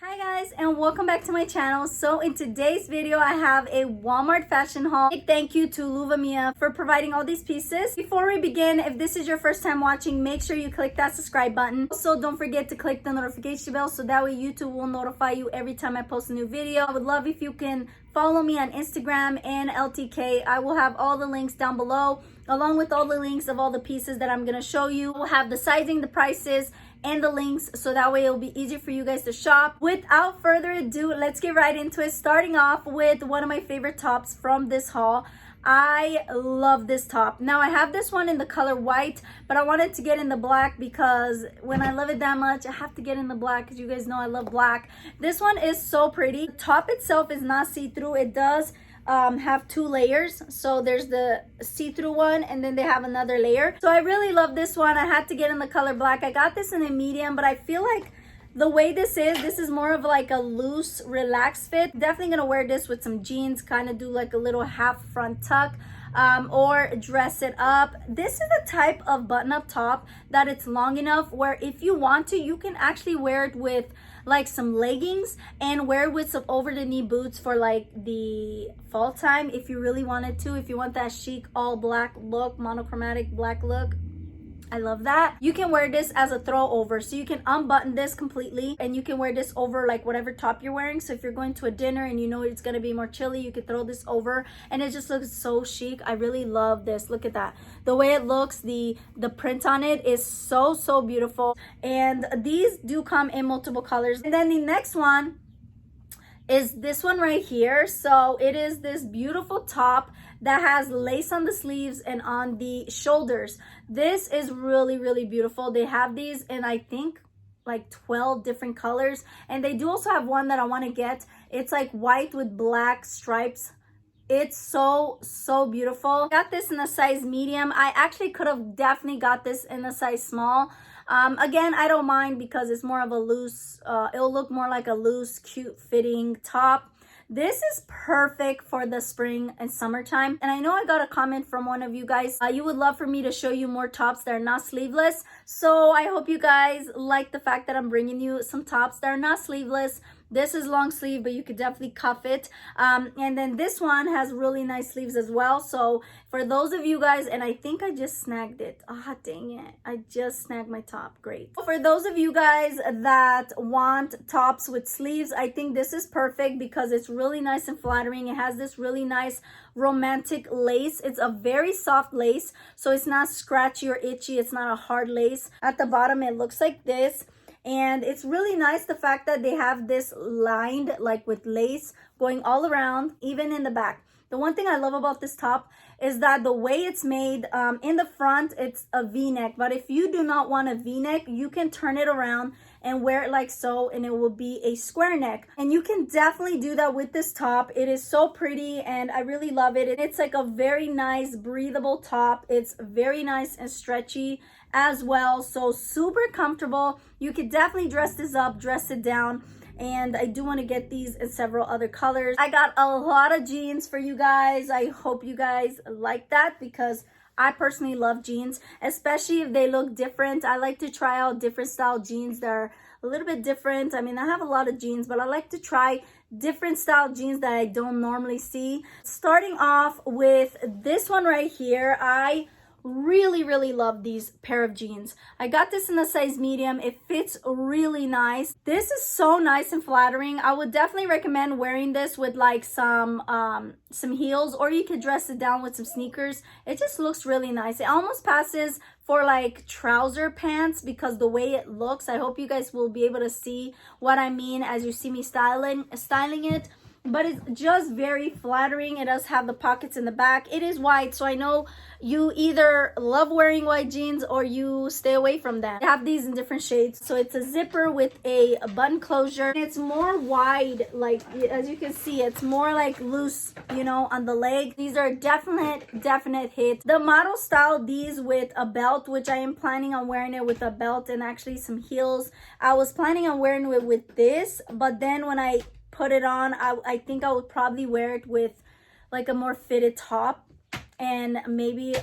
Hi guys, and welcome back to my channel. So in today's video I have a Walmart fashion haul. Big thank you to Luvamia for providing all these pieces. Before we begin, if this is your first time watching, make sure you click that subscribe button. Also, don't forget to click the notification bell so that way YouTube will notify you every time I post a new video. I would love if you can follow me on Instagram and LTK. I will have all the links down below, along with all the links of all the pieces that I'm going to show you. We'll have the sizing, the prices, and the links, so that way it'll be easier for you guys to shop. Without further ado, let's get right into it, starting off with one of my favorite tops from this haul. I love this top. Now I have this one in the color white, but I wanted to get in the black because when I love it that much, I have to get in the black because you guys know I love black. This one is so pretty. The top itself is not see-through. It does have two layers, so there's the see-through one and then they have another layer. So I really love this one. I had to get in the color black. I got this in a medium, but I feel like the way this is more of like a loose relaxed fit. Definitely gonna wear this with some jeans, kind of do like a little half front tuck, or dress it up. This is a type of button-up top that it's long enough where if you want to, you can actually wear it with like some leggings and wear it with some over-the-knee boots for like the fall time if you really wanted to. If you want that chic all black look, monochromatic black look, I love that. You can wear this as a throw over, so you can unbutton this completely and you can wear this over like whatever top you're wearing. So if you're going to a dinner and you know it's gonna be more chilly, you could throw this over and it just looks so chic. I really love this. Look at that, the way it looks, the print on it is so beautiful. And these do come in multiple colors. And then the next one is this one right here. So it is this beautiful top that has lace on the sleeves and on the shoulders. This is really beautiful. They have these in I think like 12 different colors, and they do also have one that I want to get. It's like white with black stripes. It's so beautiful. Got this in a size medium. I actually could have definitely got this in a size small. Again, I don't mind because it's more of a loose, it'll look more like a loose, cute fitting top. This is perfect for the spring and summertime. And I know I got a comment from one of you guys. You would love for me to show you more tops that are not sleeveless. So I hope you guys like the fact that I'm bringing you some tops that are not sleeveless. This is long sleeve, but you could definitely cuff it. And then this one has really nice sleeves as well. So for those of you guys, and I think I just snagged it. Ah, dang it. I just snagged my top. Great. For those of you guys that want tops with sleeves, I think this is perfect because it's really nice and flattering. It has this really nice romantic lace. It's a very soft lace, so it's not scratchy or itchy. It's not a hard lace. At the bottom, it looks like this. And it's really nice the fact that they have this lined like with lace going all around, even in the back. The one thing I love about this top is that the way it's made, in the front, it's a V-neck. But if you do not want a V-neck, you can turn it around and wear it like so, and it will be a square neck. And you can definitely do that with this top. It is so pretty and I really love it. It's like a very nice breathable top. It's very nice and stretchy as well, so super comfortable. You could definitely dress this up, dress it down, and I do want to get these in several other colors. I got a lot of jeans for you guys. I hope you guys like that because I personally love jeans, especially if they look different. I like to try out different style jeans that are a little bit different. I mean, I have a lot of jeans, but I like to try different style jeans that I don't normally see. Starting off with this one right here, I really love these pair of jeans. I got this in a size medium. It fits really nice. This is so nice and flattering. I would definitely recommend wearing this with like some heels, or you could dress it down with some sneakers. It just looks really nice. It almost passes for like trouser pants because the way it looks. I hope you guys will be able to see what I mean as you see me styling it. But it's just very flattering. It does have the pockets in the back. It is white, so I know you either love wearing white jeans or you stay away from that. I have these in different shades. So it's a zipper with a button closure. It's more wide, like as you can see, it's more like loose, you know, on the leg. These are definite hits. The model styled these with a belt, which I am planning on wearing it with a belt and actually some heels. I was planning on wearing it with this, but then when I put it on, I think I would probably wear it with like a more fitted top and maybe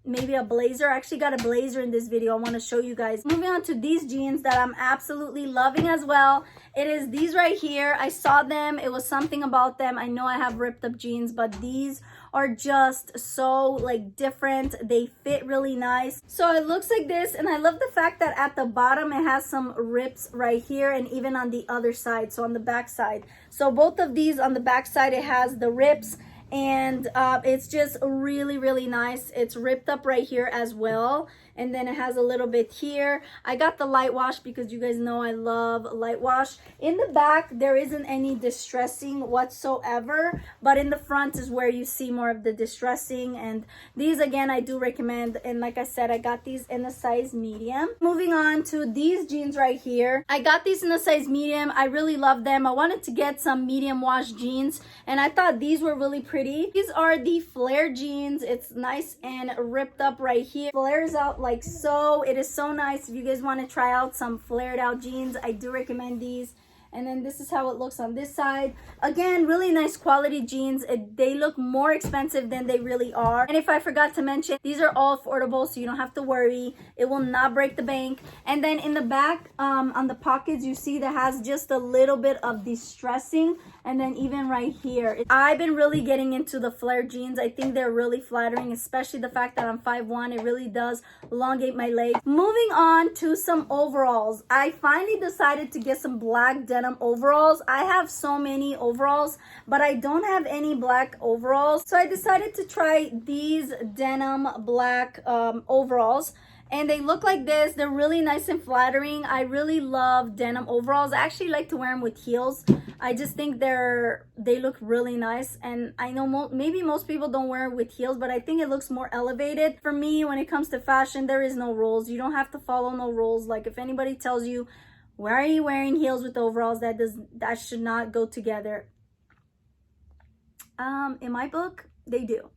maybe a blazer. I actually got a blazer in this video. I want to show you guys. Moving on to these jeans that I'm absolutely loving as well. It is these right here. I saw them. It was something about them. I know I have ripped up jeans, but these are just so like different. They fit really nice. So it looks like this, and I love the fact that at the bottom it has some rips right here and even on the other side, so on the back side. So both of these on the back side, it has the rips, and it's just really nice. It's ripped up right here as well, and then it has a little bit here. I got the light wash because you guys know I love light wash. In the back there isn't any distressing whatsoever, but in the front is where you see more of the distressing. And these again I do recommend, and like I said, I got these in a size medium. Moving on to these jeans right here, I got these in a size medium. I really love them. I wanted to get some medium wash jeans, and I thought these were really pretty. These are the flare jeans. It's nice and ripped up right here, flares out like so. It is so nice. If you guys want to try out some flared out jeans, I do recommend these. And then this is how it looks on this side. Again, really nice quality jeans. They look more expensive than they really are. And if I forgot to mention, these are all affordable, so you don't have to worry. It will not break the bank. And then in the back, on the pockets, you see that has just a little bit of distressing. And then even right here, I've been really getting into the flare jeans. I think they're really flattering, especially the fact that I'm 5'1". It really does elongate my legs. Moving on to some overalls. I finally decided to get some black denim overalls. I have so many overalls, but I don't have any black overalls. So I decided to try these denim black overalls. And they look like this. They're really nice and flattering. I really love denim overalls. I actually like to wear them with heels. I just think they look really nice. And I know maybe most people don't wear it with heels, but I think it looks more elevated. For me, when it comes to fashion, there is no rules. You don't have to follow no rules. Like if anybody tells you, why are you wearing heels with overalls? That should not go together. In my book, they do.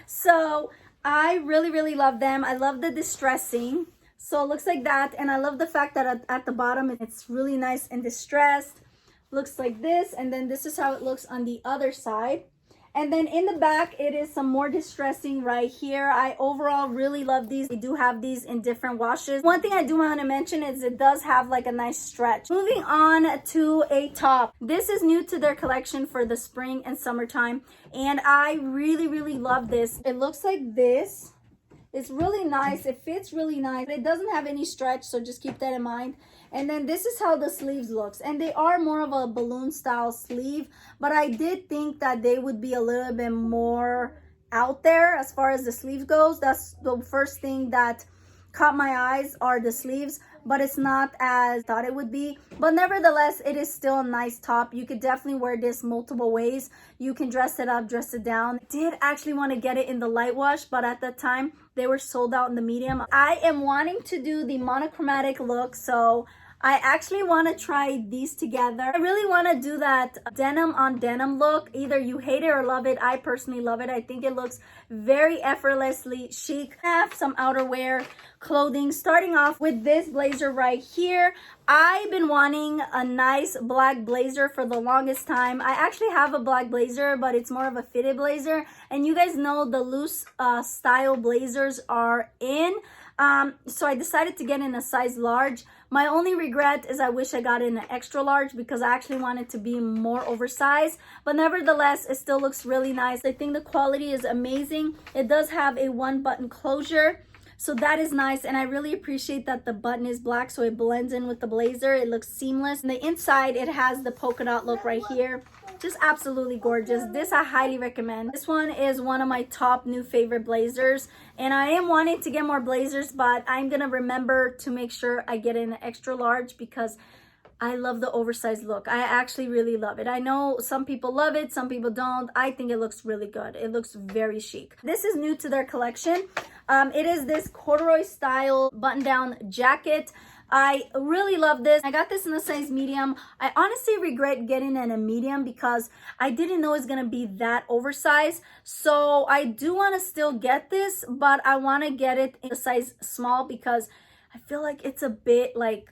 So I really love them. I love the distressing. So it looks like that. And I love the fact that at the bottom, it's really nice and distressed. Looks like this. And then this is how it looks on the other side. And then in the back, it is some more distressing right here. I overall really love these. They do have these in different washes. One thing I do want to mention is it does have like a nice stretch. Moving on to a top. This is new to their collection for the spring and summertime. And I really love this. It looks like this. It's really nice. It fits really nice. It doesn't have any stretch, so just keep that in mind. And then this is how the sleeves looks. And they are more of a balloon style sleeve, but I did think that they would be a little bit more out there as far as the sleeve goes. That's the first thing that caught my eyes, are the sleeves, but it's not as I thought it would be. But nevertheless, it is still a nice top. You could definitely wear this multiple ways. You can dress it up, dress it down. I did actually want to get it in the light wash, but at that time they were sold out in the medium. I am wanting to do the monochromatic look, so I actually want to try these together. I really want to do that denim on denim look. Either you hate it or love it. I personally love it. I think it looks very effortlessly chic. I have some outerwear clothing, starting off with this blazer right here. I've been wanting a nice black blazer for the longest time. I actually have a black blazer, but it's more of a fitted blazer. And you guys know the loose style blazers are in. So I decided to get in a size large. My only regret is I wish I got in an extra large because I actually wanted to be more oversized. But nevertheless, it still looks really nice. I think the quality is amazing. It does have a one button closure, so that is nice. And I really appreciate that the button is black, so it blends in with the blazer. It looks seamless. And the inside, it has the polka dot look right here. Just absolutely gorgeous. This I highly recommend. This one is one of my top new favorite blazers, and I am wanting to get more blazers, but I'm gonna remember to make sure I get in an extra large because I love the oversized look. I actually really love it. I know some people love it, some people don't. I think it looks really good. It looks very chic. This is new to their collection. It is this corduroy style button-down jacket. I really love this. I got this in a size medium. I honestly regret getting in a medium because I didn't know it's gonna be that oversized. So I do want to still get this, but I want to get it in a size small because I feel like it's a bit like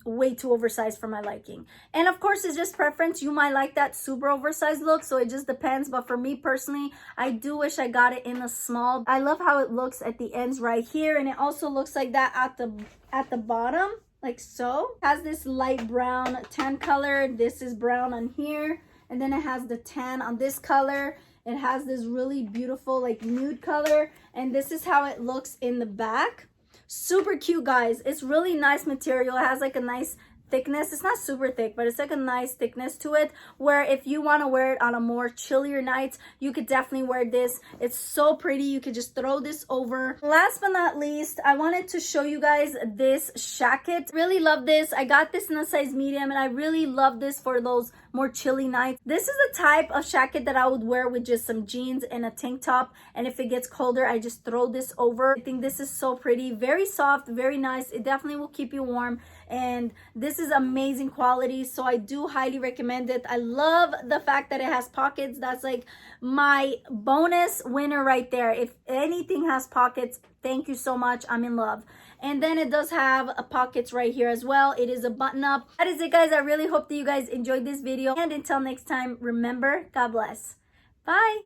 way too oversized for my liking. And of course, it's just preference. You might like that super oversized look, so it just depends. But for me personally, I do wish I got it in a small. I love how it looks at the ends right here, and it also looks like that at the bottom, like so. It has this light brown tan color. This is brown on here, and then it has the tan on this color. It has this really beautiful like nude color, and this is how it looks in the back. Super cute, guys. It's really nice material. It has like a nice thickness. It's not super thick, but it's like a nice thickness to it, where if you want to wear it on a more chillier night, you could definitely wear this. It's so pretty. You could just throw this over. Last but not least, I wanted to show you guys this shacket. Really love this. I got this in a size medium, and I really love this for those more chilly nights. This is the type of shacket that I would wear with just some jeans and a tank top, and if it gets colder, I just throw this over. I think this is so pretty, very soft, very nice. It definitely will keep you warm, and this is amazing quality, so I do highly recommend it. I love the fact that it has pockets. That's like my bonus winner right there. If anything has pockets, thank you so much. I'm in love. And then it does have a pockets right here as well. It is a button up. That is it, guys. I really hope that you guys enjoyed this video. And until next time, remember, God bless. Bye.